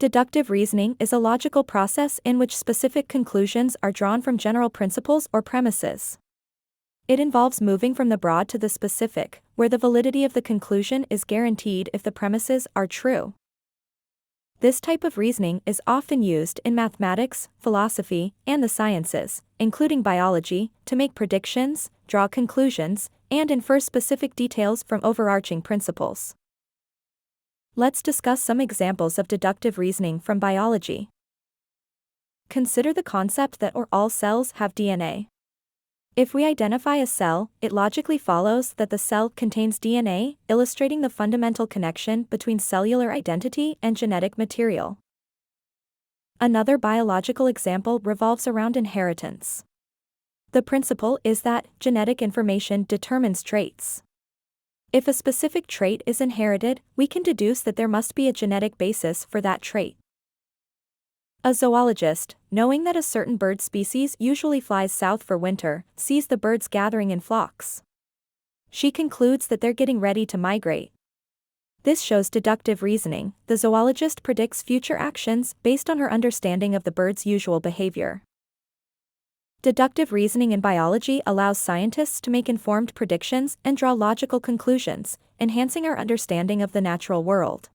Deductive reasoning is a logical process in which specific conclusions are drawn from general principles or premises. It involves moving from the broad to the specific, where the validity of the conclusion is guaranteed if the premises are true. This type of reasoning is often used in mathematics, philosophy, and the sciences, including biology, to make predictions, draw conclusions, and infer specific details from overarching principles. Let's discuss some examples of deductive reasoning from biology. Consider the concept that all cells have DNA. If we identify a cell, it logically follows that the cell contains DNA, illustrating the fundamental connection between cellular identity and genetic material. Another biological example revolves around inheritance. The principle is that genetic information determines traits. If a specific trait is inherited, we can deduce that there must be a genetic basis for that trait. A zoologist, knowing that a certain bird species usually flies south for winter, sees the birds gathering in flocks. She concludes that they're getting ready to migrate. This shows deductive reasoning. The zoologist predicts future actions based on her understanding of the bird's usual behavior. Deductive reasoning in biology allows scientists to make informed predictions and draw logical conclusions, enhancing our understanding of the natural world.